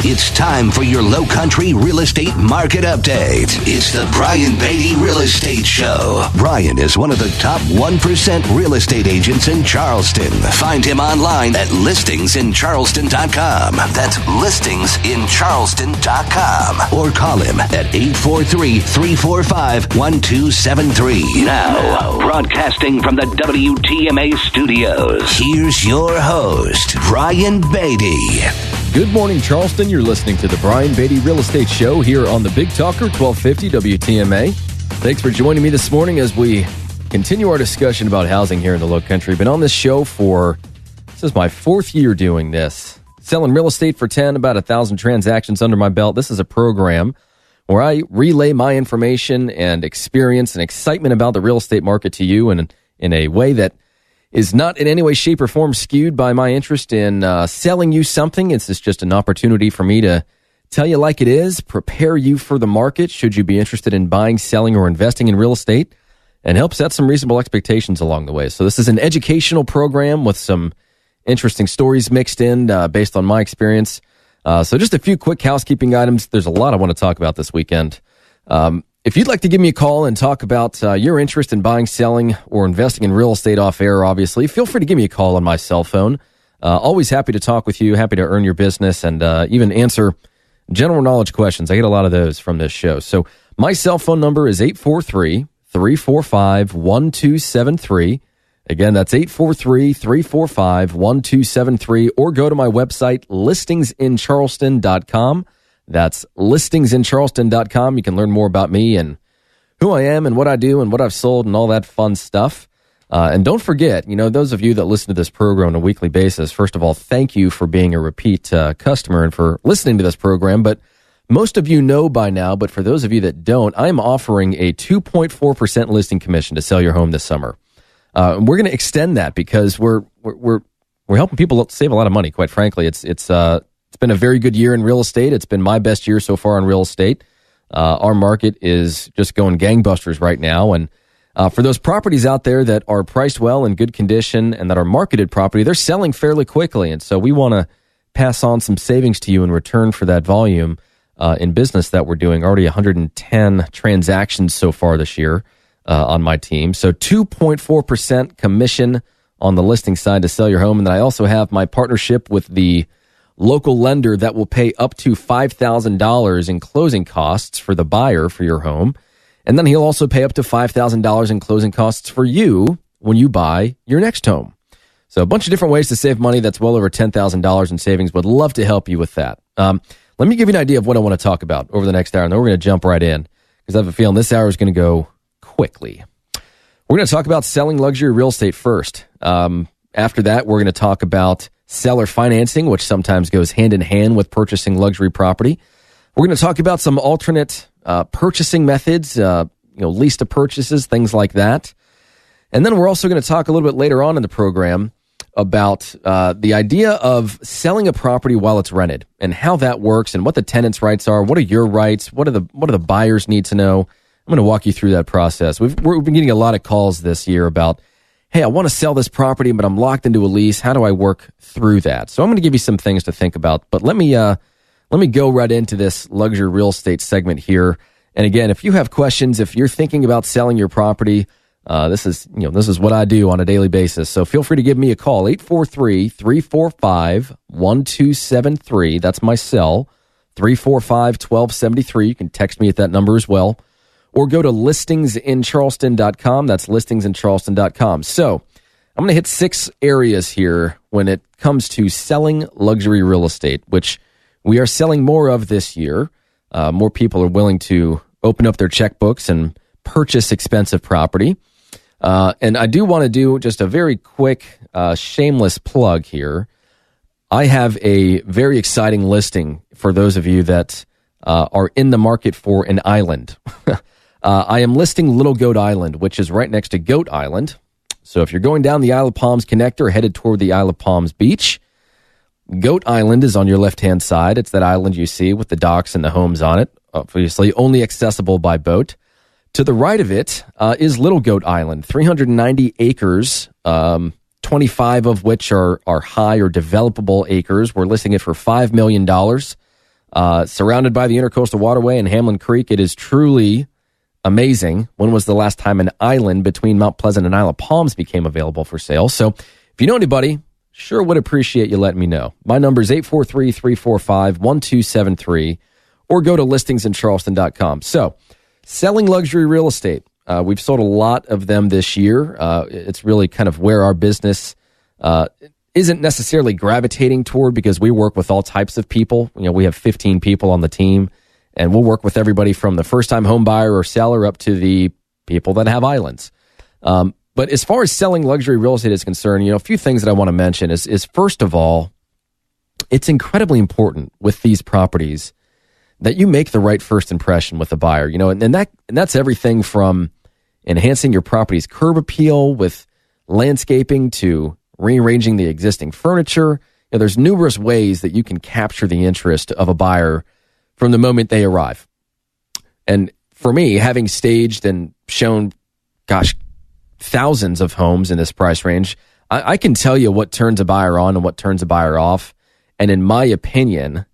It's time for your Low Country real estate market update. It's the Brian Beatty Real Estate Show. Brian is one of the top 1% real estate agents in Charleston. Find him online at listingsincharleston.com. That's listingsincharleston.com. Or call him at 843-345-1273. Now, broadcasting from the WTMA studios, here's your host, Brian Beatty. Good morning, Charleston. You're listening to the Brian Beatty Real Estate Show here on the Big Talker, 1250 WTMA. Thanks for joining me this morning as we continue our discussion about housing here in the Low Country. Been on this show this is my fourth year doing this. Selling real estate for 10, about 1,000 transactions under my belt. This is a program where I relay my information and experience and excitement about the real estate market to you in a way that is not in any way, shape, or form skewed by my interest in selling you something. It's just an opportunity for me to tell you like it is, prepare you for the market should you be interested in buying, selling, or investing in real estate, and help set some reasonable expectations along the way. So this is an educational program with some interesting stories mixed in based on my experience. So just a few quick housekeeping items. There's a lot I want to talk about this weekend. If you'd like to give me a call and talk about your interest in buying, selling, or investing in real estate off air, obviously, feel free to give me a call on my cell phone. Always happy to talk with you, happy to earn your business, and even answer general knowledge questions. I get a lot of those from this show. So my cell phone number is 843-345-1273. Again, that's 843-345-1273, or go to my website, listingsincharleston.com. That's listingsincharleston.com. You can learn more about me and who I am and what I do and what I've sold and all that fun stuff. And don't forget, those of you that listen to this program on a weekly basis, first of all, thank you for being a repeat customer and for listening to this program. But most of you know by now, but for those of you that don't, I'm offering a 2.4% listing commission to sell your home this summer. And we're going to extend that because we're helping people save a lot of money, quite frankly. It's been a very good year in real estate. It's been my best year so far in real estate. Our market is just going gangbusters right now. And for those properties out there that are priced well, in good condition, and that are marketed property, they're selling fairly quickly. And so we want to pass on some savings to you in return for that volume in business that we're doing. Already 110 transactions so far this year on my team. So 2.4% commission on the listing side to sell your home. And then I also have my partnership with the local lender that will pay up to $5,000 in closing costs for the buyer for your home. And then he'll also pay up to $5,000 in closing costs for you when you buy your next home. So a bunch of different ways to save money. That's well over $10,000 in savings. Would love to help you with that. Let me give you an idea of what I want to talk about over the next hour, and then we're going to jump right in because I have a feeling this hour is going to go quickly. We're going to talk about selling luxury real estate first. After that, we're going to talk about seller financing, which sometimes goes hand in hand with purchasing luxury property. We're going to talk about some alternate purchasing methods, lease to purchases, things like that. And then we're also going to talk a little bit later on in the program about the idea of selling a property while it's rented and how that works and what the tenant's rights are. What are your rights? What do the buyers need to know? I'm going to walk you through that process. We've been getting a lot of calls this year about, hey, I want to sell this property, but I'm locked into a lease. How do I work through that? So I'm going to give you some things to think about. But let me go right into this luxury real estate segment here. And again, if you have questions, if you're thinking about selling your property, this is what I do on a daily basis. So feel free to give me a call, 843-345-1273. That's my cell, 345-1273. You can text me at that number as well. Or go to listingsincharleston.com. That's listingsincharleston.com. So I'm going to hit 6 areas here when it comes to selling luxury real estate, which we are selling more of this year. More people are willing to open up their checkbooks and purchase expensive property. And I do want to do just a very quick, shameless plug here. I have a very exciting listing for those of you that are in the market for an island. I am listing Little Goat Island, which is right next to Goat Island. So if you're going down the Isle of Palms connector, headed toward the Isle of Palms beach, Goat Island is on your left-hand side. It's that island you see with the docks and the homes on it, obviously only accessible by boat. To the right of it is Little Goat Island, 390 acres, 25 of which are high or developable acres. We're listing it for $5 million. Surrounded by the Intercoastal Waterway and Hamlin Creek, it is truly amazing. When was the last time an island between Mount Pleasant and Isle of Palms became available for sale? So if you know anybody, sure would appreciate you letting me know. My number is 843-345-1273, or go to listingsincharleston.com. So selling luxury real estate. We've sold a lot of them this year. It's really kind of where our business isn't necessarily gravitating toward, because we work with all types of people. You know, we have 15 people on the team, and we'll work with everybody from the first-time home buyer or seller up to the people that have islands. But as far as selling luxury real estate is concerned, you know, a few things that I want to mention is first of all, it's incredibly important with these properties that you make the right first impression with the buyer. You know, and that's everything from enhancing your property's curb appeal with landscaping to rearranging the existing furniture. You know, there's numerous ways that you can capture the interest of a buyer from the moment they arrive. And for me, having staged and shown, thousands of homes in this price range, I can tell you what turns a buyer on and what turns a buyer off. And in my opinion,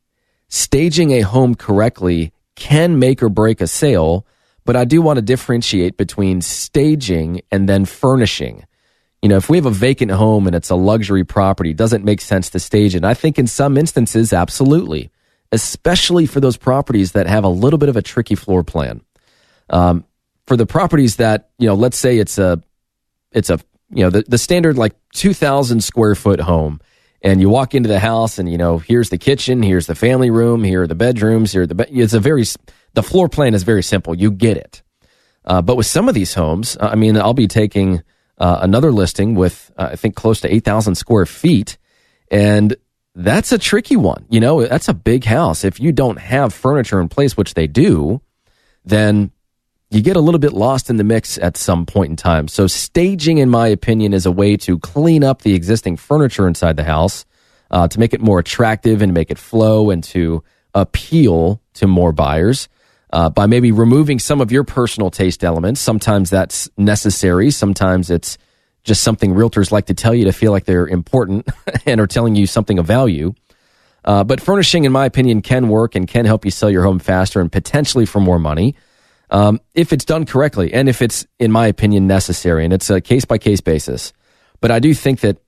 staging a home correctly can make or break a sale, but I do want to differentiate between staging and then furnishing. You know, if we have a vacant home and it's a luxury property, does it make sense to stage it? And I think in some instances, absolutely, especially for those properties that have a little bit of a tricky floor plan. For the properties that, you know, let's say it's a you know, the standard like 2,000 square foot home, and you walk into the house and, you know, here's the kitchen, here's the family room, here are the bedrooms, the floor plan is very simple. You get it. But with some of these homes, I mean, I'll be taking another listing with, I think, close to 8,000 square feet. And that's a tricky one. You know, that's a big house. If you don't have furniture in place, which they do, then you get a little bit lost in the mix at some point in time. So staging, in my opinion, is a way to clean up the existing furniture inside the house, to make it more attractive and make it flow and to appeal to more buyers. By maybe removing some of your personal taste elements. Sometimes that's necessary. Sometimes it's just something realtors like to tell you to feel like they're important and are telling you something of value. But furnishing, in my opinion, can work and can help you sell your home faster and potentially for more money, if it's done correctly and if it's, in my opinion, necessary. And it's a case-by-case basis. But I do think that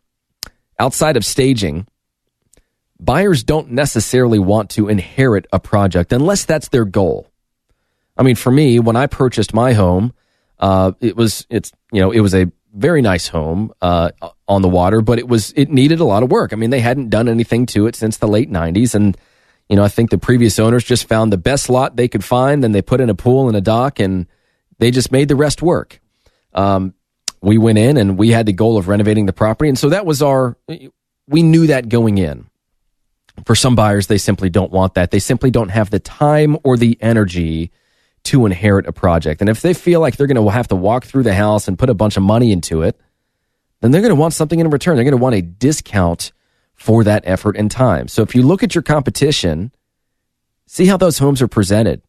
outside of staging, buyers don't necessarily want to inherit a project unless that's their goal. I mean, for me, when I purchased my home, it was a very nice home on the water, but it needed a lot of work. I mean, they hadn't done anything to it since the late 90s, and you know, I think the previous owners just found the best lot they could find, then they put in a pool and a dock, and they just made the rest work. We went in and we had the goal of renovating the property, and so that was we knew that going in. For some buyers, they simply don't want that. They simply don't have the time or the energy to inherit a project. And if they feel like they're going to have to walk through the house and put a bunch of money into it, then they're going to want something in return. They're going to want a discount for that effort and time. So if you look at your competition, see how those homes are presented.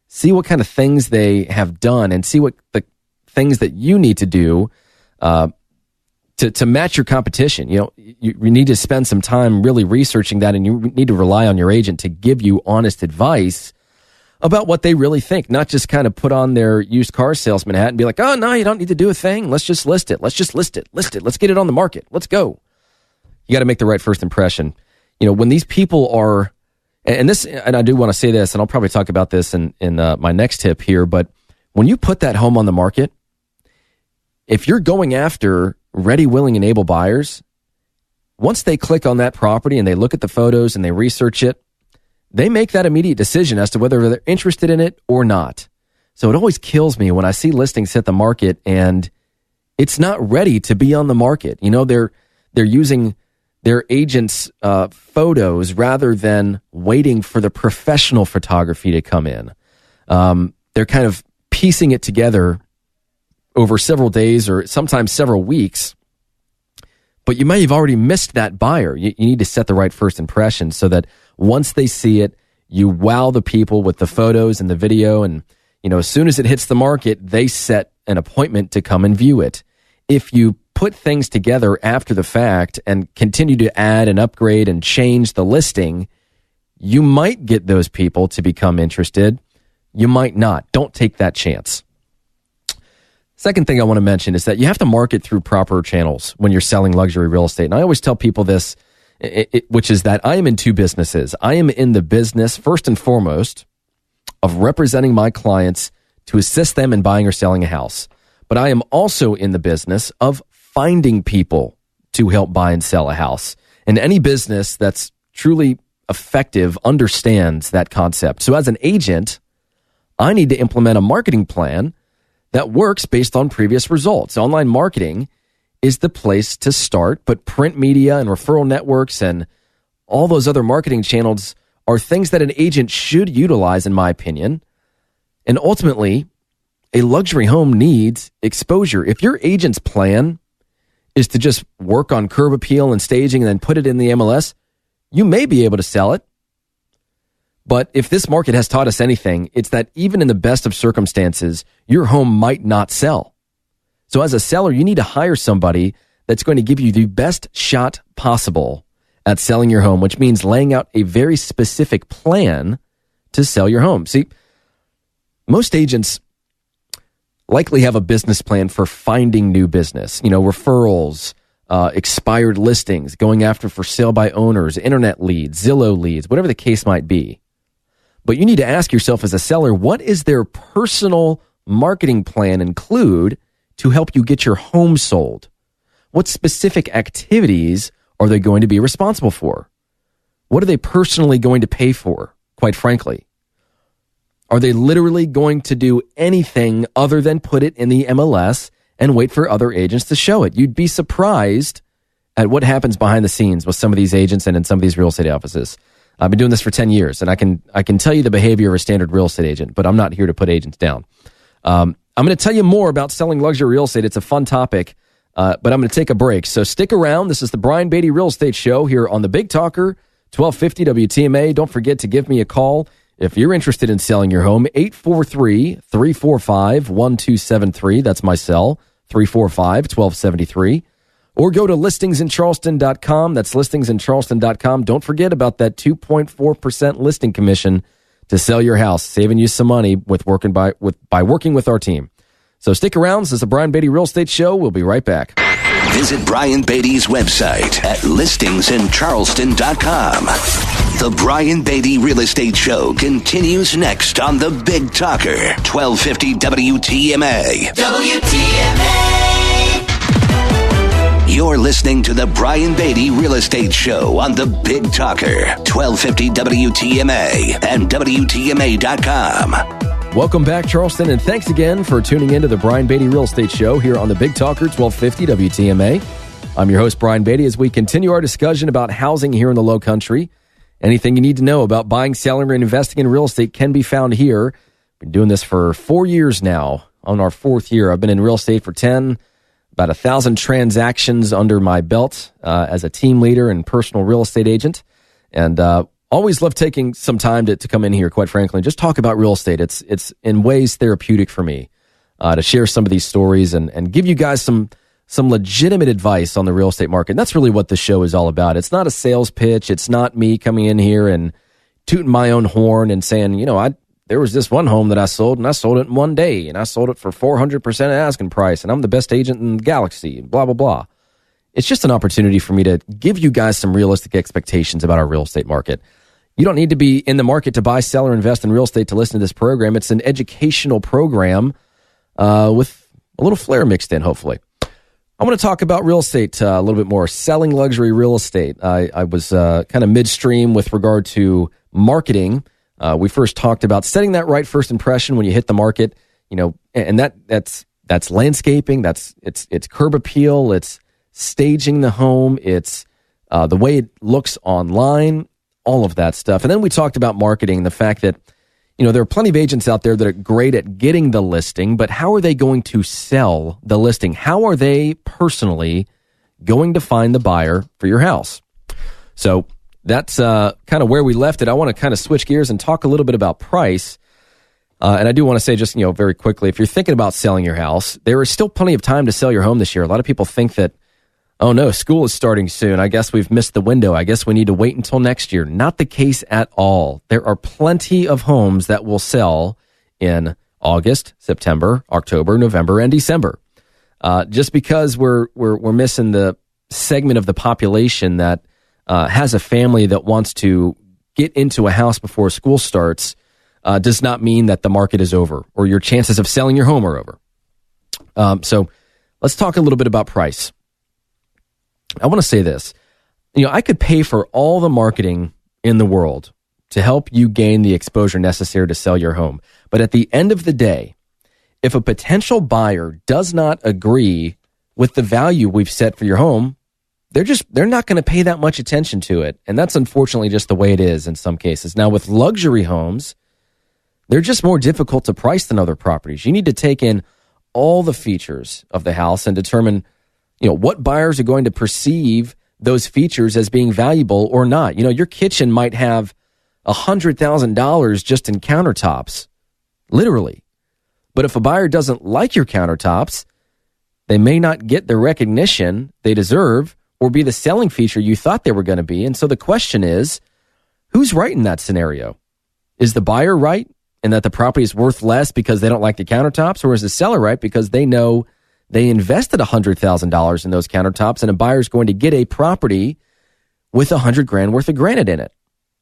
See what kind of things they have done and see what the things that you need to do to match your competition. You know, you need to spend some time really researching that, and you need to rely on your agent to give you honest advice about what they really think, not just kind of put on their used car salesman hat and be like, oh, no, you don't need to do a thing. Let's just list it. Let's get it on the market. Let's go. You got to make the right first impression. You know, when these people are, and I do want to say this, and I'll probably talk about this in my next tip here, but when you put that home on the market, if you're going after ready, willing, and able buyers, once they click on that property and they look at the photos and they research it, they make that immediate decision as to whether they're interested in it or not. So it always kills me when I see listings hit the market and it's not ready to be on the market. You know, they're using their agent's photos rather than waiting for the professional photography to come in. They're kind of piecing it together over several days or sometimes several weeks. But you may have already missed that buyer. You need to set the right first impression so that once they see it, you wow the people with the photos and the video. And, you know, as soon as it hits the market, they set an appointment to come and view it. If you put things together after the fact and continue to add and upgrade and change the listing, You might get those people to become interested. You might not. Don't take that chance. Second thing I want to mention is that you have to market through proper channels when you're selling luxury real estate. And I always tell people this, which is that I am in two businesses. I am in the business, first and foremost, of representing my clients to assist them in buying or selling a house. But I am also in the business of finding people to help buy and sell a house. And any business that's truly effective understands that concept. So as an agent, I need to implement a marketing plan that works based on previous results. Online marketing is the place to start, but print media and referral networks and all those other marketing channels are things that an agent should utilize, in my opinion. And ultimately, a luxury home needs exposure. If your agent's plan is to just work on curb appeal and staging and then put it in the MLS, you may be able to sell it. But if this market has taught us anything, it's that even in the best of circumstances, your home might not sell. So as a seller, you need to hire somebody that's going to give you the best shot possible at selling your home, which means laying out a very specific plan to sell your home. See, most agents likely have a business plan for finding new business, referrals, expired listings, going after for sale by owners, internet leads, Zillow leads, whatever the case might be. But you need to ask yourself as a seller, what is their personal marketing plan include to help you get your home sold? What specific activities are they going to be responsible for? What are they personally going to pay for, quite frankly? Are they literally going to do anything other than put it in the MLS and wait for other agents to show it? You'd be surprised at what happens behind the scenes with some of these agents and in some of these real estate offices. I've been doing this for 10 years, and I can tell you the behavior of a standard real estate agent, but I'm not here to put agents down. I'm going to tell you more about selling luxury real estate. It's a fun topic, but I'm going to take a break. So stick around. This is the Brian Beatty Real Estate Show here on the Big Talker, 1250 WTMA. Don't forget to give me a call if you're interested in selling your home, 843-345-1273. That's my cell, 345-1273. Or go to listingsincharleston.com. That's listingsincharleston.com. Don't forget about that 2.4% listing commission to sell your house, saving you some money with working by working with our team. So stick around. This is the Brian Beatty Real Estate Show. We'll be right back. Visit Brian Beatty's website at listingsincharleston.com. The Brian Beatty Real Estate Show continues next on the Big Talker, 1250 WTMA. WTMA! You're listening to the Brian Beatty Real Estate Show on the Big Talker, 1250 WTMA and WTMA.com. Welcome back, Charleston, and thanks again for tuning in to the Brian Beatty Real Estate Show here on the Big Talker, 1250 WTMA. I'm your host, Brian Beatty, as we continue our discussion about housing here in the Low Country. Anything you need to know about buying, selling, or investing in real estate can be found here. Been doing this for 4 years now, on our 4th year. I've been in real estate for 10, about 1,000 transactions under my belt as a team leader and personal real estate agent. And always love taking some time to come in here, quite frankly, and just talk about real estate. It's in ways therapeutic for me to share some of these stories and give you guys some legitimate advice on the real estate market. And that's really what the show is all about. It's not a sales pitch. It's not me coming in here and tooting my own horn and saying, there was this one home that I sold, and I sold it in one day, and I sold it for 400% asking price, and I'm the best agent in the galaxy, blah, blah, blah. It's just an opportunity for me to give you guys some realistic expectations about our real estate market. You don't need to be in the market to buy, sell, or invest in real estate to listen to this program. It's an educational program with a little flair mixed in, hopefully. I want to talk about real estate a little bit more, selling luxury real estate. I was kind of midstream with regard to marketing. We first talked about setting that right first impression when you hit the market, and that's landscaping, it's curb appeal, it's staging the home, it's the way it looks online, all of that stuff. And then we talked about marketing, the fact that, there are plenty of agents out there that are great at getting the listing, but how are they going to sell the listing? How are they personally going to find the buyer for your house? So that's kind of where we left it. I want to kind of switch gears and talk a little bit about price. And I do want to say just, very quickly, if you're thinking about selling your house, there is still plenty of time to sell your home this year. A lot of people think that oh no, school is starting soon. I guess we've missed the window. I guess we need to wait until next year. Not the case at all. There are plenty of homes that will sell in August, September, October, November, and December. Just because we're missing the segment of the population that has a family that wants to get into a house before school starts does not mean that the market is over or your chances of selling your home are over. So let's talk a little bit about price. I want to say this. I could pay for all the marketing in the world to help you gain the exposure necessary to sell your home. But at the end of the day, if a potential buyer does not agree with the value we've set for your home, they're not going to pay that much attention to it. And that's unfortunately just the way it is in some cases. Now, with luxury homes, they're just more difficult to price than other properties. You need to take in all the features of the house and determine what buyers are going to perceive those features as being valuable or not. Your kitchen might have $100,000 just in countertops, literally. But if a buyer doesn't like your countertops, they may not get the recognition they deserve or be the selling feature you thought they were going to be. And so the question is, who's right in that scenario? Is the buyer right in that the property is worth less because they don't like the countertops, or is the seller right because they know they invested $100,000 in those countertops and a buyer's going to get a property with $100,000 worth of granite in it?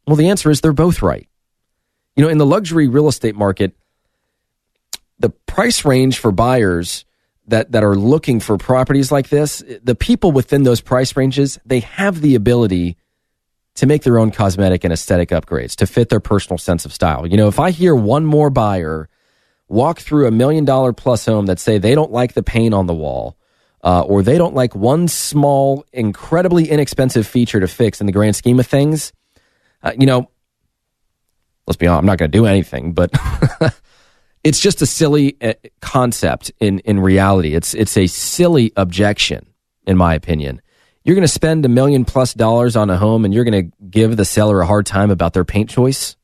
Well, the answer is they're both right. In the luxury real estate market, the price range for buyers that are looking for properties like this, the people within those price ranges, they have the ability to make their own cosmetic and aesthetic upgrades to fit their personal sense of style. If I hear one more buyer walk through $1 million plus home that say they don't like the paint on the wall, or they don't like one small, incredibly inexpensive feature to fix in the grand scheme of things, let's be honest, I'm not going to do anything, but it's just a silly concept in reality. It's a silly objection, in my opinion. You're going to spend $1 million plus on a home and you're going to give the seller a hard time about their paint choice.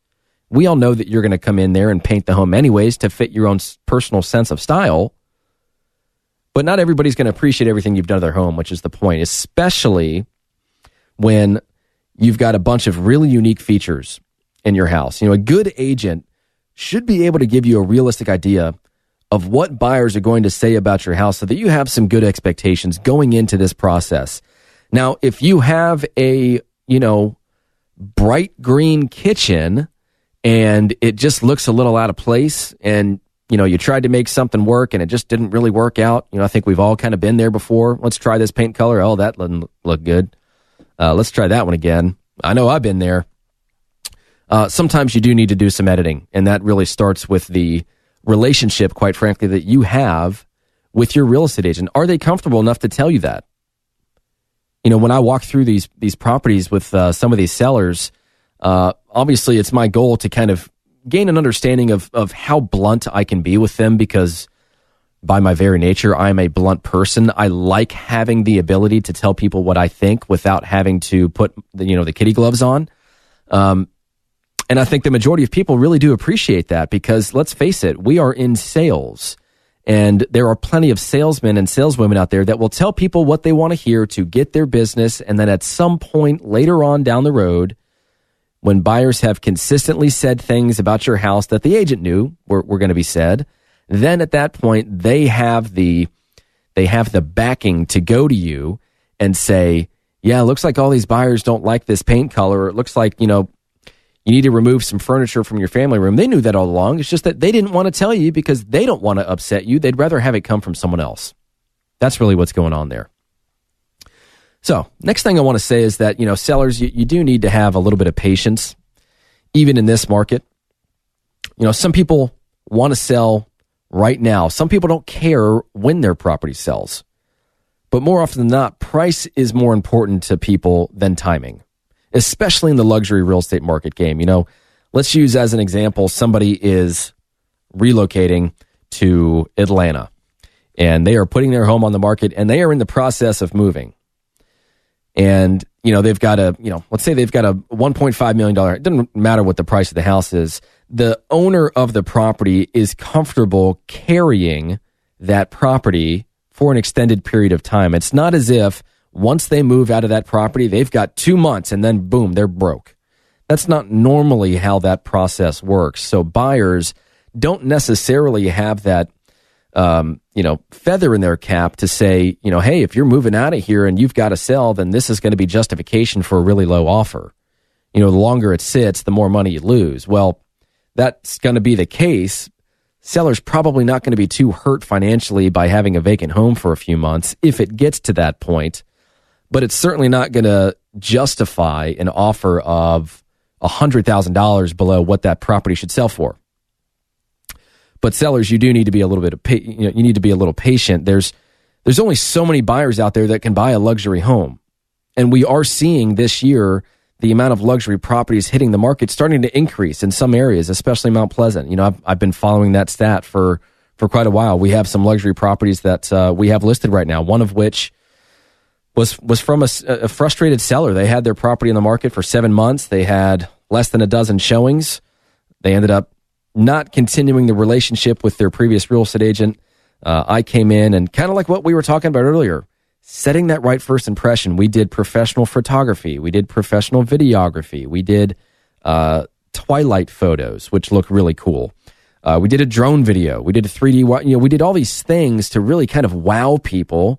We all know that you're going to come in there and paint the home anyways to fit your own personal sense of style. But not everybody's going to appreciate everything you've done to their home, which is the point, especially when you've got a bunch of really unique features in your house. A good agent should be able to give you a realistic idea of what buyers are going to say about your house so that you have some good expectations going into this process. Now, if you have a, bright green kitchen and it just looks a little out of place and, you tried to make something work and it just didn't really work out. I think we've all kind of been there before. Let's try this paint color. Oh, that doesn't look good. Let's try that one again. I know I've been there. Sometimes you do need to do some editing, and that really starts with the relationship, quite frankly, that you have with your real estate agent. Are they comfortable enough to tell you that? When I walk through these properties with some of these sellers, obviously it's my goal to kind of gain an understanding of how blunt I can be with them, because by my very nature, I'm a blunt person. I like having the ability to tell people what I think without having to put the kitty gloves on. And I think the majority of people really do appreciate that, because let's face it, we are in sales. And there are plenty of salesmen and saleswomen out there that will tell people what they want to hear to get their business. And then at some point later on down the road, when buyers have consistently said things about your house that the agent knew were going to be said, then at that point, they have the backing to go to you and say, yeah, it looks like all these buyers don't like this paint color. It looks like, you need to remove some furniture from your family room. They knew that all along. It's just that they didn't want to tell you because they don't want to upset you. They'd rather have it come from someone else. That's really what's going on there. So next thing I want to say is that, sellers, you do need to have a little bit of patience, even in this market. Some people want to sell right now. Some people don't care when their property sells. But more often than not, price is more important to people than timing, especially in the luxury real estate market game. Let's use as an example, somebody is relocating to Atlanta and they are putting their home on the market and they are in the process of moving. And, they've got let's say they've got a $1.5 million. It doesn't matter what the price of the house is. The owner of the property is comfortable carrying that property for an extended period of time. It's not as if once they move out of that property, they've got 2 months and then boom, they're broke. That's not normally how that process works. So buyers don't necessarily have that, feather in their cap to say, hey, if you're moving out of here and you've got to sell, then this is going to be justification for a really low offer. The longer it sits, the more money you lose. Well, that's going to be the case. Seller's probably not going to be too hurt financially by having a vacant home for a few months if it gets to that point, but it's certainly not going to justify an offer of $100,000 below what that property should sell for. But sellers, you do need to be a little bit you need to be a little patient. There's only so many buyers out there that can buy a luxury home, and we are seeing this year the amount of luxury properties hitting the market starting to increase in some areas, especially Mount Pleasant. I've been following that stat for quite a while. We have some luxury properties that we have listed right now, one of which was from a frustrated seller. They had their property in the market for 7 months. They had less than a dozen showings. They ended up not continuing the relationship with their previous real estate agent. I came in and kind of like what we were talking about earlier, setting that right first impression. We did professional photography. We did professional videography. We did twilight photos, which look really cool. We did a drone video. We did a 3D, we did all these things to really kind of wow people.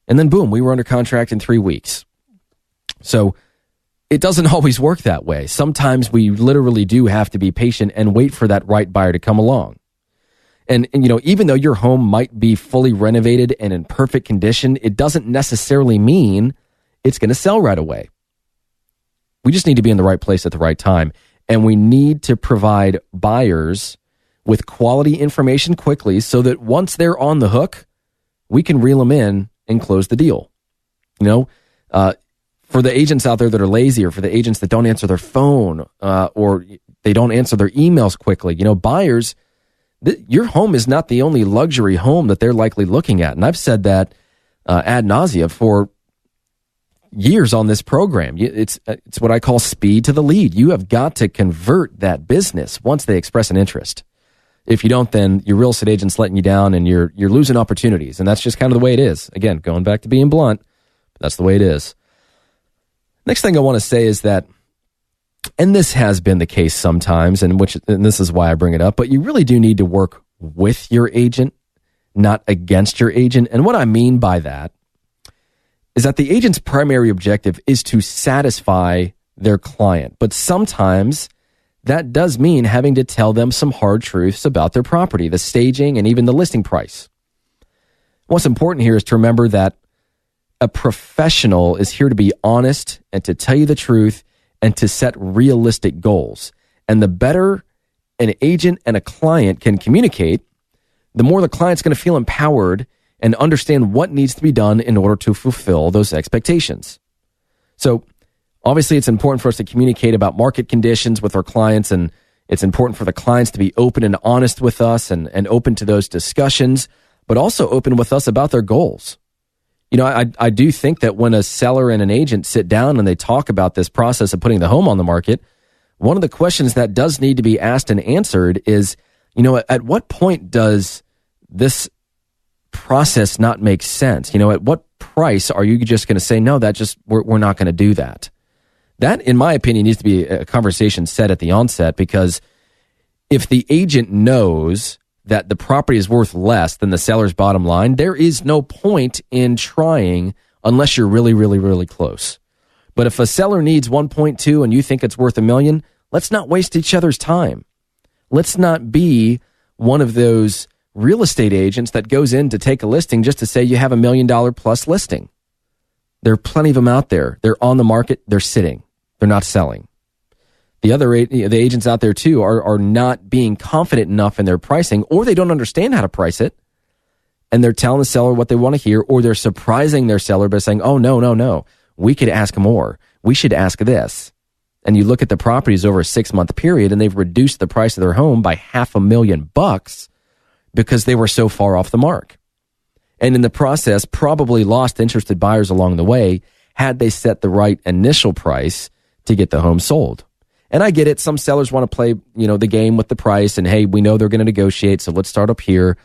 And then boom, we were under contract in 3 weeks. So it doesn't always work that way. Sometimes we literally do have to be patient and wait for that right buyer to come along. And even though your home might be fully renovated and in perfect condition, it doesn't necessarily mean it's going to sell right away. We just need to be in the right place at the right time. And we need to provide buyers with quality information quickly so that once they're on the hook, we can reel them in and close the deal. For the agents out there that are lazy, or for the agents that don't answer their phone, or they don't answer their emails quickly, buyers, your home is not the only luxury home that they're likely looking at. And I've said that ad nauseum for years on this program. It's what I call speed to the lead. You have got to convert that business once they express an interest. If you don't, then your real estate agent's letting you down and you're losing opportunities. And that's just kind of the way it is. Again, going back to being blunt, that's the way it is. Next thing I want to say is that, and this has been the case sometimes, and this is why I bring it up, but you really do need to work with your agent, not against your agent. And what I mean by that is that the agent's primary objective is to satisfy their client. But sometimes that does mean having to tell them some hard truths about their property, the staging, and even the listing price. What's important here is to remember that a professional is here to be honest and to tell you the truth and to set realistic goals. And the better an agent and a client can communicate, the more the client's going to feel empowered and understand what needs to be done in order to fulfill those expectations. So obviously it's important for us to communicate about market conditions with our clients, and it's important for the clients to be open and honest with us and open to those discussions, but also open with us about their goals. I do think that when a seller and an agent sit down and they talk about this process of putting the home on the market, one of the questions that does need to be asked and answered is, at what point does this process not make sense? At what price are you just going to say, no, we're not going to do that? That, in my opinion, needs to be a conversation set at the onset, because if the agent knows that the property is worth less than the seller's bottom line, there is no point in trying unless you're really, really, really close. But if a seller needs 1.2 and you think it's worth $1 million, let's not waste each other's time. Let's not be one of those real estate agents that goes in to take a listing just to say you have $1 million plus listing. There are plenty of them out there. They're on the market. They're sitting. They're not selling. The agents out there too are not being confident enough in their pricing, or they don't understand how to price it, and they're telling the seller what they want to hear, or they're surprising their seller by saying, oh, no, we could ask more. We should ask this. And you look at the properties over a 6-month period, and they've reduced the price of their home by $500,000 because they were so far off the mark. And in the process, probably lost interested buyers along the way had they set the right initial price to get the home sold. And I get it. Some sellers want to play, the game with the price, and hey, we know they're going to negotiate, so let's start up here.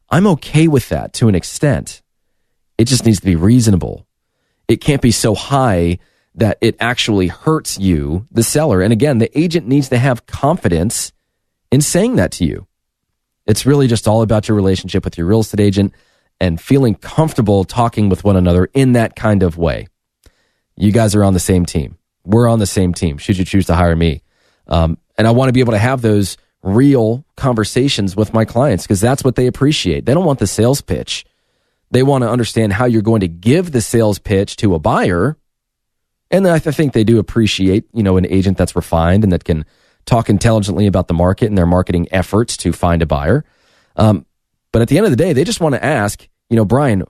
I'm okay with that to an extent. It just needs to be reasonable. it can't be so high that it actually hurts you, the seller. And again, the agent needs to have confidence in saying that to you. It's really just all about your relationship with your real estate agent and feeling comfortable talking with one another in that kind of way. You guys are on the same team. We're on the same team, should you choose to hire me. And I want to be able to have those real conversations with my clients because that's what they appreciate. They don't want the sales pitch. They want to understand how you're going to give the sales pitch to a buyer. And I think they do appreciate, an agent that's refined and that can talk intelligently about the market and their marketing efforts to find a buyer. But at the end of the day, they just want to ask, Brian,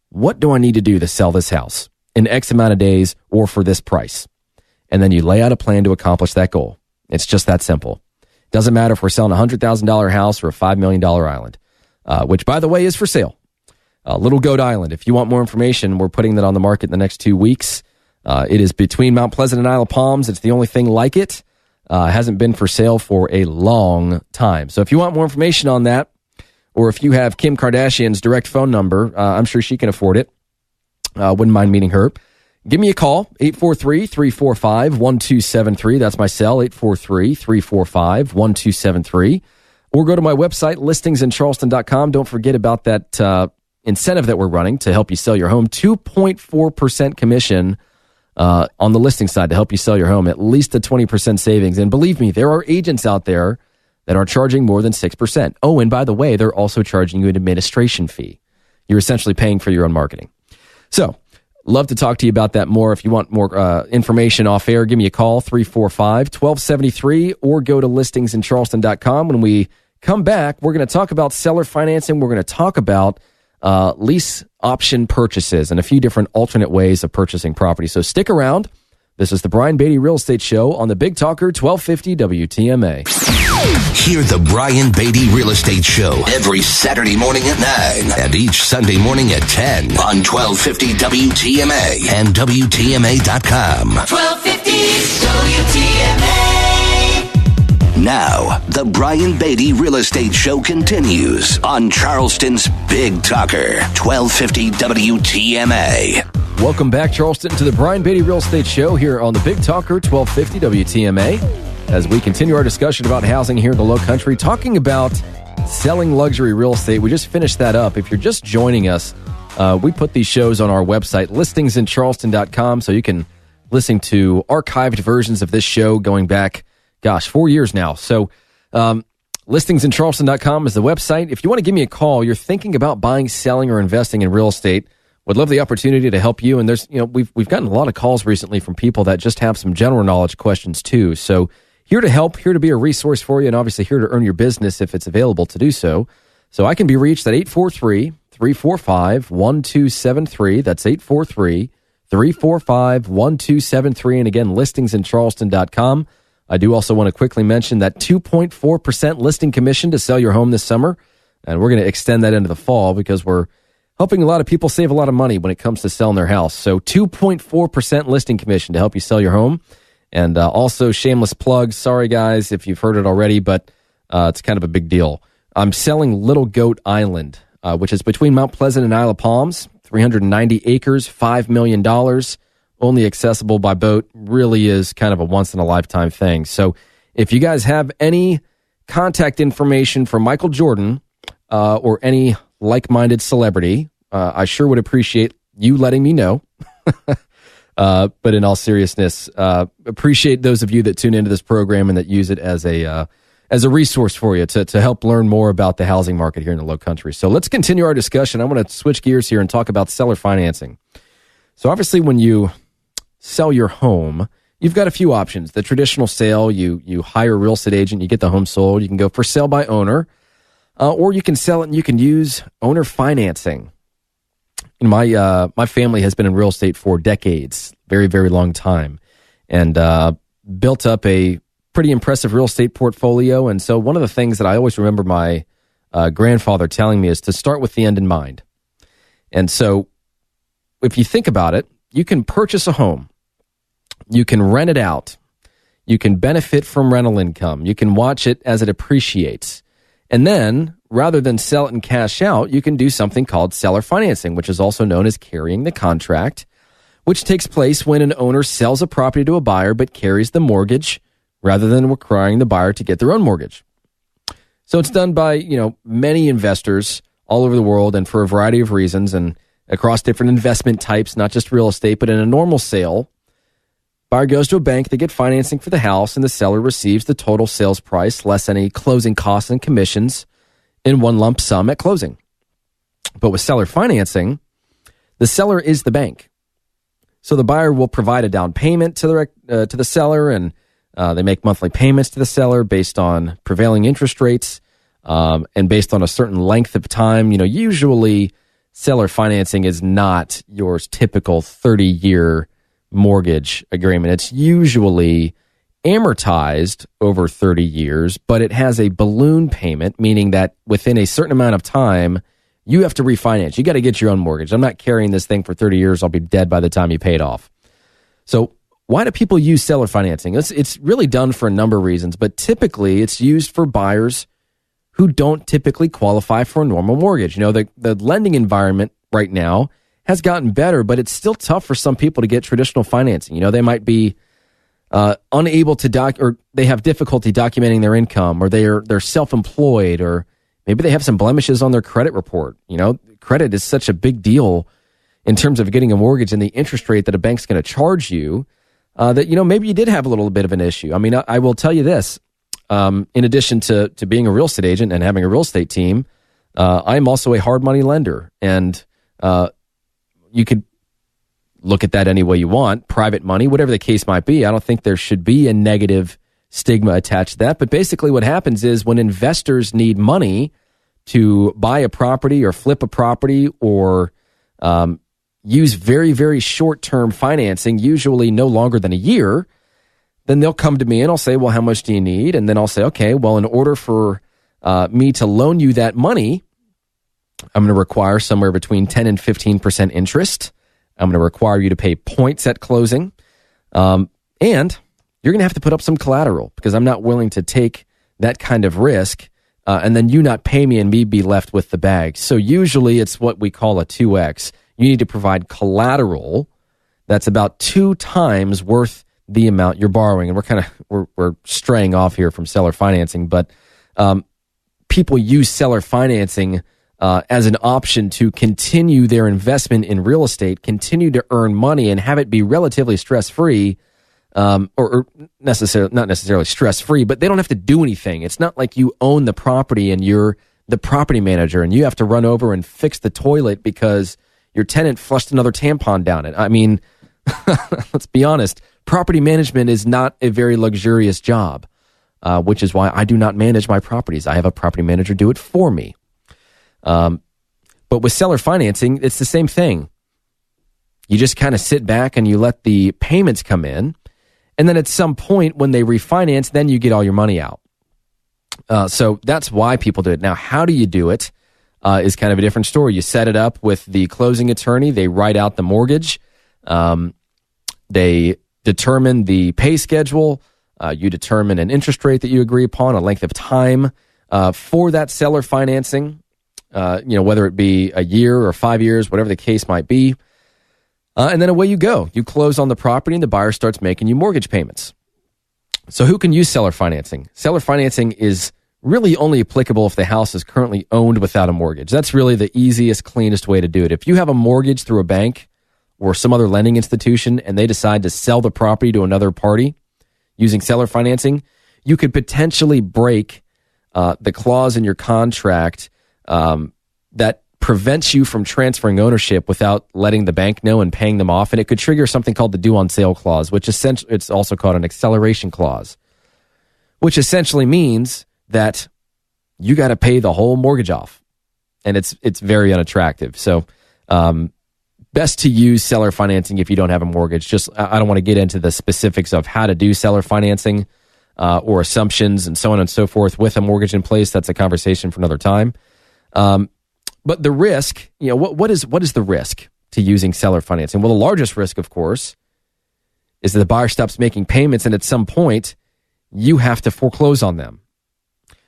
what do I need to do to sell this house in X amount of days or for this price? And then you lay out a plan to accomplish that goal. It's just that simple. Doesn't matter if we're selling a $100,000 house or a $5 million island, which, by the way, is for sale. Little Goat Island. If you want more information, we're putting that on the market in the next 2 weeks. It is between Mount Pleasant and Isle of Palms. It's the only thing like it. Hasn't been for sale for a long time. So if you want more information on that, or if you have Kim Kardashian's direct phone number, I'm sure she can afford it. Wouldn't mind meeting her. Give me a call, 843-345-1273. That's my cell, 843-345-1273. Or go to my website, listingsincharleston.com. Don't forget about that incentive that we're running to help you sell your home. 2.4% commission on the listing side to help you sell your home, at least a 20% savings. And believe me, there are agents out there that are charging more than 6%. Oh, and by the way, they're also charging you an administration fee. You're essentially paying for your own marketing. So, love to talk to you about that more. If you want more information off air, give me a call, 345-1273, or go to listingsincharleston.com. When we come back, we're going to talk about seller financing. We're going to talk about lease option purchases and a few different alternate ways of purchasing property. So stick around. This is the Brian Beatty Real Estate Show on the Big Talker 1250 WTMA. Hear the Brian Beatty Real Estate Show every Saturday morning at 9 and each Sunday morning at 10 on 1250 WTMA and WTMA.com. 1250 WTMA. Now, the Brian Beatty Real Estate Show continues on Charleston's Big Talker, 1250 WTMA. Welcome back, Charleston, to the Brian Beatty Real Estate Show here on the Big Talker, 1250 WTMA. As we continue our discussion about housing here in the Low Country, talking about selling luxury real estate. We just finished that up. If you're just joining us, we put these shows on our website, listingsincharleston.com, so you can listen to archived versions of this show going back, 4 years now. So listingsincharleston.com is the website. If you want to give me a call, you're thinking about buying, selling, or investing in real estate, would love the opportunity to help you. And there's, we've gotten a lot of calls recently from people that just have some general knowledge questions too. So here to help, here to be a resource for you, and obviously here to earn your business if it's available to do so. So I can be reached at 843-345-1273. That's 843-345-1273. And again, listingsincharleston.com. I do also want to quickly mention that 2.4% listing commission to sell your home this summer. And we're going to extend that into the fall because we're helping a lot of people save a lot of money when it comes to selling their house. So 2.4% listing commission to help you sell your home. And also, shameless plug, sorry guys if you've heard it already, but it's kind of a big deal. I'm selling Little Goat Island, which is between Mount Pleasant and Isle of Palms, 390 acres, $5 million, only accessible by boat, really is kind of a once-in-a-lifetime thing. So if you guys have any contact information for Michael Jordan or any like-minded celebrity, I sure would appreciate you letting me know. But in all seriousness, appreciate those of you that tune into this program and that use it as a resource for you to help learn more about the housing market here in the Low Country. So let's continue our discussion. I want to switch gears here and talk about seller financing. So obviously when you sell your home, you've got a few options. The traditional sale, you hire a real estate agent, you get the home sold. You can go for sale by owner, or you can sell it and you can use owner financing. My family has been in real estate for decades, very, very long time, and built up a pretty impressive real estate portfolio. And so one of the things that I always remember my grandfather telling me is to start with the end in mind. And so if you think about it, you can purchase a home, you can rent it out, you can benefit from rental income, you can watch it as it appreciates. And then, rather than sell it and cash out, you can do something called seller financing, which is also known as carrying the contract. which takes place when an owner sells a property to a buyer but carries the mortgage rather than requiring the buyer to get their own mortgage. So it's done by, many investors all over the world and for a variety of reasons and across different investment types, not just real estate. But in a normal sale, buyer goes to a bank, they get financing for the house, and the seller receives the total sales price less any closing costs and commissions in one lump sum at closing. But with seller financing, the seller is the bank. So the buyer will provide a down payment to the seller, and they make monthly payments to the seller based on prevailing interest rates and based on a certain length of time. Usually seller financing is not your typical 30-year mortgage agreement. It's usually amortized over 30 years, but it has a balloon payment, meaning that within a certain amount of time, you have to refinance. You got to get your own mortgage. I'm not carrying this thing for 30 years. I'll be dead by the time you pay it off. So why do people use seller financing? It's really done for a number of reasons, but typically it's used for buyers who don't typically qualify for a normal mortgage. The lending environment right now has gotten better, but it's still tough for some people to get traditional financing. They might be unable to or they have difficulty documenting their income, or they're self-employed, or maybe they have some blemishes on their credit report. Credit is such a big deal in terms of getting a mortgage and the interest rate that a bank's going to charge you that, maybe you did have a little bit of an issue. I mean, I will tell you this. In addition to being a real estate agent and having a real estate team, I'm also a hard money lender. And you could look at that any way you want, private money, whatever the case might be. I don't think there should be a negative stigma attached to that. But basically what happens is when investors need money to buy a property or flip a property or use very, very short-term financing, usually no longer than a year, then they'll come to me and I'll say, well, how much do you need? And then I'll say, okay, well, in order for me to loan you that money, I'm going to require somewhere between 10 and 15% interest. I'm going to require you to pay points at closing. And you're going to have to put up some collateral because I'm not willing to take that kind of risk and then you not pay me and me be left with the bag. So usually it's what we call a 2X. You need to provide collateral that's about 2 times worth the amount you're borrowing. And we're straying off here from seller financing, but people use seller financing as an option to continue their investment in real estate, continue to earn money, and have it be relatively stress-free, or not necessarily stress-free, but they don't have to do anything. It's not like you own the property and you're the property manager and you have to run over and fix the toilet because your tenant flushed another tampon down it. I mean, let's be honest. Property management is not a very luxurious job, which is why I do not manage my properties. I have a property manager do it for me. But with seller financing, it's the same thing. You just kind of sit back and you let the payments come in. And then at some point when they refinance, then you get all your money out. So that's why people do it. Now, how do you do it is kind of a different story. You set it up with the closing attorney. They write out the mortgage. They determine the pay schedule. You determine an interest rate that you agree upon, a length of time for that seller financing, whether it be a year or 5 years, whatever the case might be. And then away you go. You close on the property and the buyer starts making you mortgage payments. So who can use seller financing? Seller financing is really only applicable if the house is currently owned without a mortgage. That's really the easiest, cleanest way to do it. If you have a mortgage through a bank or some other lending institution and they decide to sell the property to another party using seller financing, you could potentially break the clause in your contract that prevents you from transferring ownership without letting the bank know and paying them off. And it could trigger something called the due on sale clause, which essentially, it's also called an acceleration clause, which essentially means that you got to pay the whole mortgage off. And it's very unattractive. So best to use seller financing if you don't have a mortgage. Just, I don't want to get into the specifics of how to do seller financing or assumptions and so on and so forth with a mortgage in place. That's a conversation for another time. But the risk, what is the risk to using seller financing? Well, the largest risk, of course, is that the buyer stops making payments and at some point you have to foreclose on them.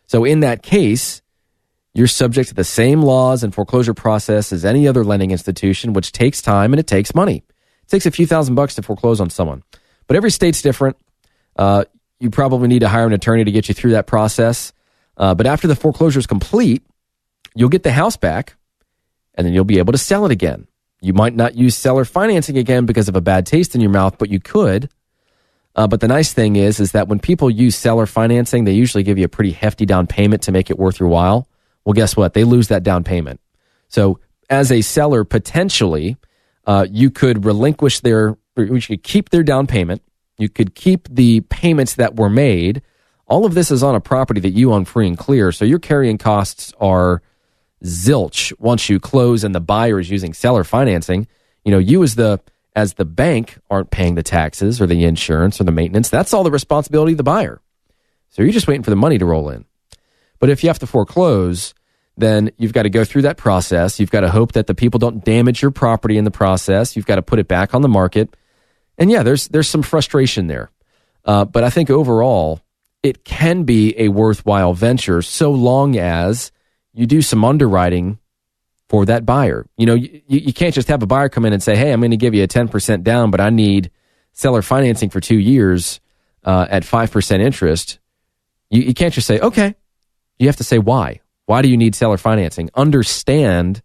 So in that case, you're subject to the same laws and foreclosure process as any other lending institution, which takes time and it takes money. It takes a few $1,000s to foreclose on someone. But every state's different. You probably need to hire an attorney to get you through that process. But after the foreclosure is complete, you'll get the house back, and then you'll be able to sell it again. You might not use seller financing again because of a bad taste in your mouth, but you could. But the nice thing is that when people use seller financing, they usually give you a pretty hefty down payment to make it worth your while. Well, guess what? They lose that down payment. So as a seller, potentially, you could you could keep their down payment. You could keep the payments that were made. All of this is on a property that you own free and clear. So your carrying costs are zilch once you close and the buyer is using seller financing. You as the bank aren't paying the taxes or the insurance or the maintenance. That's all the responsibility of the buyer. So you're just waiting for the money to roll in. But if you have to foreclose, then you've got to go through that process. You've got to hope that the people don't damage your property in the process. You've got to put it back on the market. And yeah, there's some frustration there. But I think overall, it can be a worthwhile venture so long as you do some underwriting for that buyer. You can't just have a buyer come in and say, hey, I'm going to give you a 10% down, but I need seller financing for 2 years at 5% interest. You can't just say, okay. You have to say why. Why do you need seller financing? Understand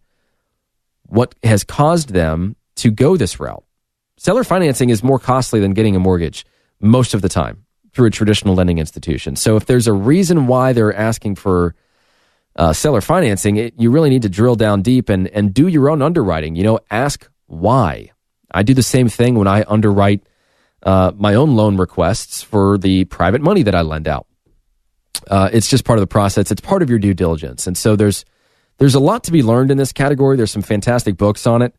what has caused them to go this route. Seller financing is more costly than getting a mortgage most of the time through a traditional lending institution. So if there's a reason why they're asking for seller financing, you really need to drill down deep and do your own underwriting. Ask why. I do the same thing when I underwrite my own loan requests for the private money that I lend out. It's just part of the process. It's part of your due diligence. And so there's a lot to be learned in this category. There's some fantastic books on it.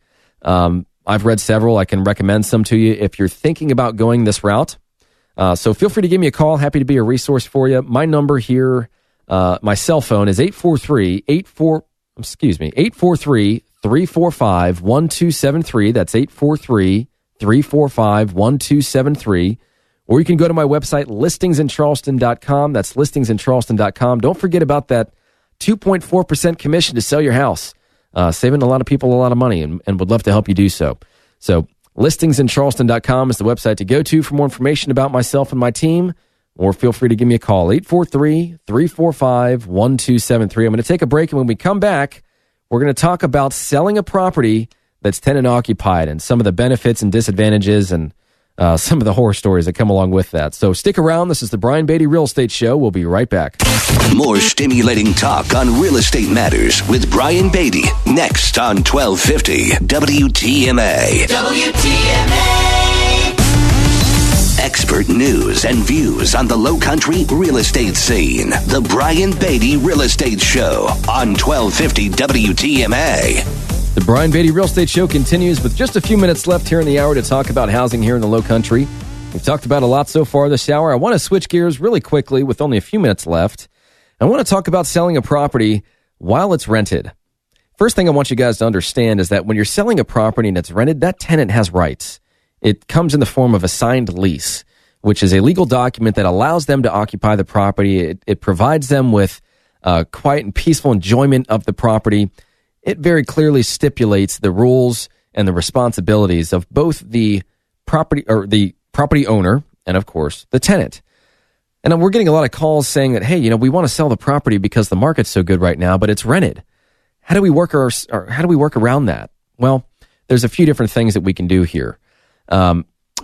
I've read several. I can recommend some to you if you're thinking about going this route. So feel free to give me a call. Happy to be a resource for you. My number here, my cell phone is 843-345-1273. That's 843-345-1273. Or you can go to my website, listingsincharleston.com. That's listingsincharleston.com. Don't forget about that 2.4% commission to sell your house. Saving a lot of people a lot of money and would love to help you do so. So listingsincharleston.com is the website to go to for more information about myself and my team. Or feel free to give me a call, 843-345-1273. I'm going to take a break, and when we come back, we're going to talk about selling a property that's tenant occupied and some of the benefits and disadvantages and some of the horror stories that come along with that. So stick around. This is the Brian Beatty Real Estate Show. We'll be right back. More stimulating talk on real estate matters with Brian Beatty next on 1250 WTMA. Expert news and views on the Lowcountry real estate scene. The Brian Beatty Real Estate Show on 1250 WTMA. The Brian Beatty Real Estate Show continues with just a few minutes left here in the hour to talk about housing here in the Lowcountry. We've talked about a lot so far this hour. I want to switch gears really quickly with only a few minutes left. I want to talk about selling a property while it's rented. First thing I want you guys to understand is that when you're selling a property and it's rented, that tenant has rights. It comes in the form of a signed lease, which is a legal document that allows them to occupy the property. It provides them with quiet and peaceful enjoyment of the property. It very clearly stipulates the rules and the responsibilities of both the property owner and, of course, the tenant. And we're getting a lot of calls saying that, hey, we want to sell the property because the market's so good right now, but it's rented. How do we work around that? Well, there's a few different things that we can do here.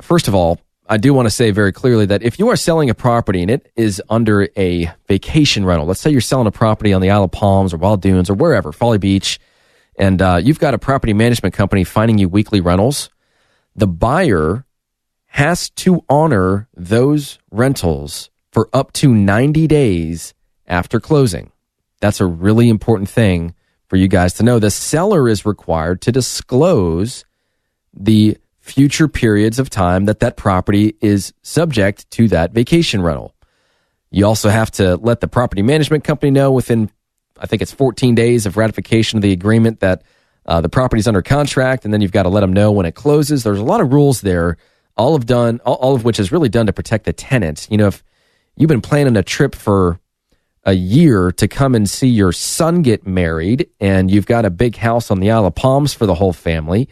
First of all, I do want to say very clearly that if you are selling a property and it is under a vacation rental, let's say you're selling a property on the Isle of Palms or Wild Dunes or wherever, Folly Beach, and you've got a property management company finding you weekly rentals, the buyer has to honor those rentals for up to 90 days after closing. That's a really important thing for you guys to know. The seller is required to disclose the future periods of time that property is subject to that vacation rental. You also have to let the property management company know within, I think it's 14 days of ratification of the agreement that the property's under contract, and then you've got to let them know when it closes. There's a lot of rules there, all of which is really done to protect the tenant. If you've been planning a trip for a year to come and see your son get married, and you've got a big house on the Isle of Palms for the whole family,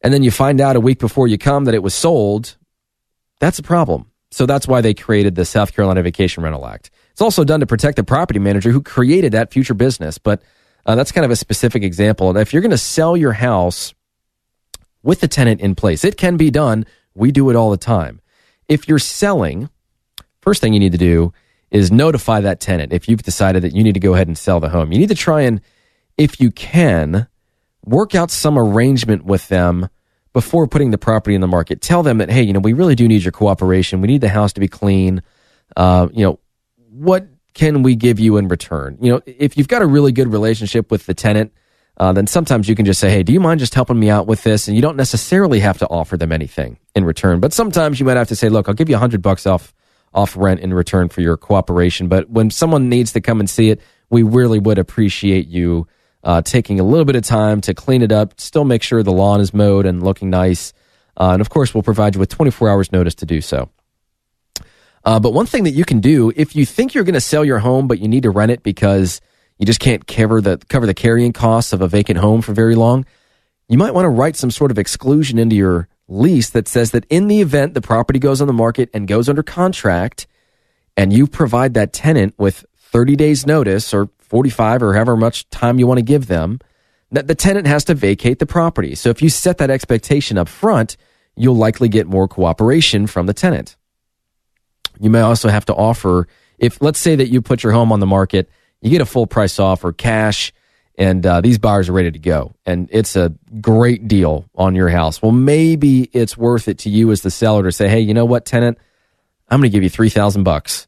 and then you find out a week before you come that it was sold, that's a problem. So that's why they created the South Carolina Vacation Rental Act. It's also done to protect the property manager who created that future business, but that's kind of a specific example. And if you're going to sell your house with the tenant in place, it can be done. We do it all the time. If you're selling, first thing you need to do is notify that tenant if you've decided that you need to go ahead and sell the home. You need to try and, if you can, work out some arrangement with them before putting the property in the market. Tell them that, hey, we really do need your cooperation. We need the house to be clean. What can we give you in return? If you've got a really good relationship with the tenant, then sometimes you can just say, hey, do you mind just helping me out with this? And you don't necessarily have to offer them anything in return. But sometimes you might have to say, look, I'll give you $100 off rent in return for your cooperation. But when someone needs to come and see it, we really would appreciate you taking a little bit of time to clean it up, still make sure the lawn is mowed and looking nice. And of course, we'll provide you with 24 hours notice to do so. But one thing that you can do, if you think you're going to sell your home, but you need to rent it because you just can't cover the carrying costs of a vacant home for very long, you might want to write some sort of exclusion into your lease that says that in the event the property goes on the market and goes under contract, and you provide that tenant with 30 days notice or 45 or however much time you want to give them, that the tenant has to vacate the property. So if you set that expectation up front, you'll likely get more cooperation from the tenant. You may also have to offer, if let's say that you put your home on the market, you get a full price offer, cash, and these buyers are ready to go, and it's a great deal on your house. Well, maybe it's worth it to you as the seller to say, hey, you know what, tenant, I'm going to give you $3,000.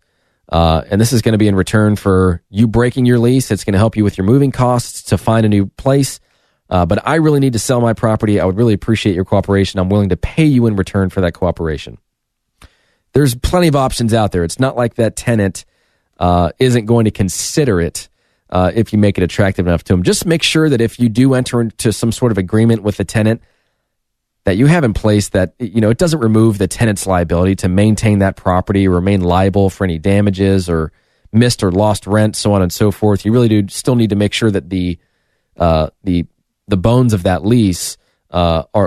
And this is going to be in return for you breaking your lease. It's going to help you with your moving costs to find a new place. But I really need to sell my property. I would really appreciate your cooperation. I'm willing to pay you in return for that cooperation. There's plenty of options out there. It's not like that tenant isn't going to consider it if you make it attractive enough to them. Just make sure that if you do enter into some sort of agreement with the tenant, that you have in place that, it doesn't remove the tenant's liability to maintain that property or remain liable for any damages or missed or lost rent, so on and so forth. You really do still need to make sure that the bones of that lease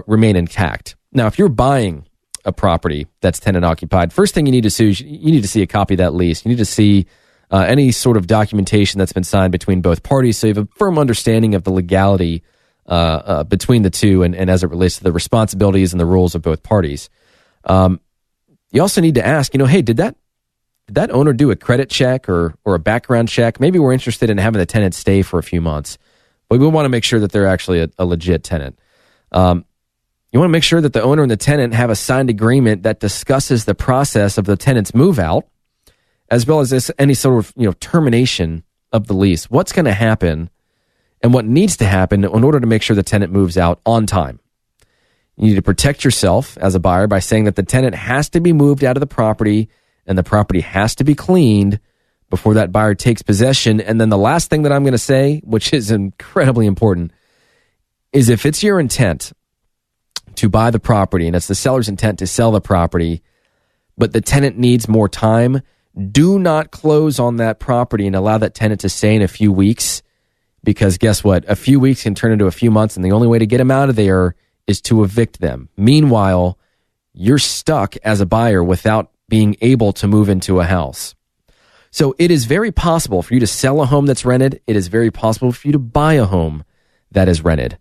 remain intact. Now, if you're buying a property that's tenant occupied, first thing you need to see is you need to see a copy of that lease. You need to see any sort of documentation that's been signed between both parties, so you have a firm understanding of the legality between the two and as it relates to the responsibilities and the rules of both parties. You also need to ask, hey, did that owner do a credit check or a background check? Maybe we're interested in having the tenant stay for a few months, but we want to make sure that they're actually a legit tenant. You want to make sure that the owner and the tenant have a signed agreement that discusses the process of the tenant's move out, as well as any sort of termination of the lease. What's going to happen and what needs to happen in order to make sure the tenant moves out on time. You need to protect yourself as a buyer by saying that the tenant has to be moved out of the property and the property has to be cleaned before that buyer takes possession. And then the last thing that I'm going to say, which is incredibly important, is if it's your intent to buy the property and it's the seller's intent to sell the property, but the tenant needs more time, do not close on that property and allow that tenant to stay in a few weeks, because guess what? A few weeks can turn into a few months, and the only way to get them out of there is to evict them. Meanwhile, you're stuck as a buyer without being able to move into a house. So it is very possible for you to sell a home that's rented. It is very possible for you to buy a home that is rented.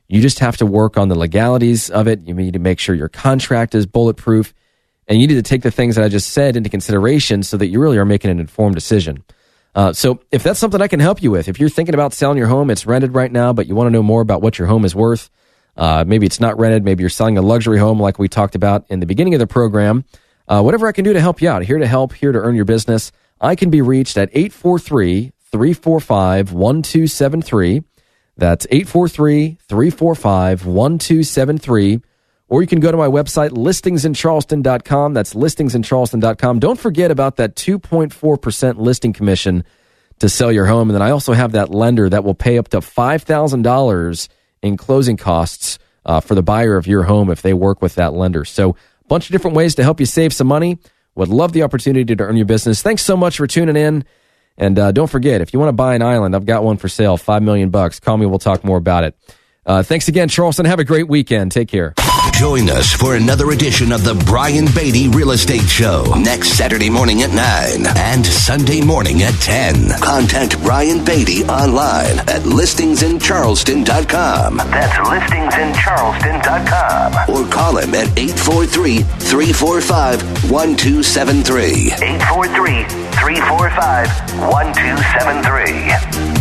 You just have to work on the legalities of it. You need to make sure your contract is bulletproof, and you need to take the things that I just said into consideration so that you really are making an informed decision. So if that's something I can help you with, if you're thinking about selling your home, it's rented right now, but you want to know more about what your home is worth, maybe it's not rented, maybe you're selling a luxury home like we talked about in the beginning of the program, whatever I can do to help you out, here to help, here to earn your business, I can be reached at 843-345-1273. That's 843-345-1273. Or you can go to my website, listingsincharleston.com. That's listingsincharleston.com. Don't forget about that 2.4% listing commission to sell your home. And then I also have that lender that will pay up to $5,000 in closing costs for the buyer of your home if they work with that lender. So a bunch of different ways to help you save some money. Would love the opportunity to earn your business. Thanks so much for tuning in. And don't forget, if you want to buy an island, I've got one for sale, $5 million. Call me, we'll talk more about it. Thanks again, Charleston. Have a great weekend. Take care. Join us for another edition of the Brian Beatty Real Estate Show next Saturday morning at 9 and Sunday morning at 10. Contact Brian Beatty online at listingsincharleston.com. That's listingsincharleston.com. Or call him at 843-345-1273. 843-345-1273.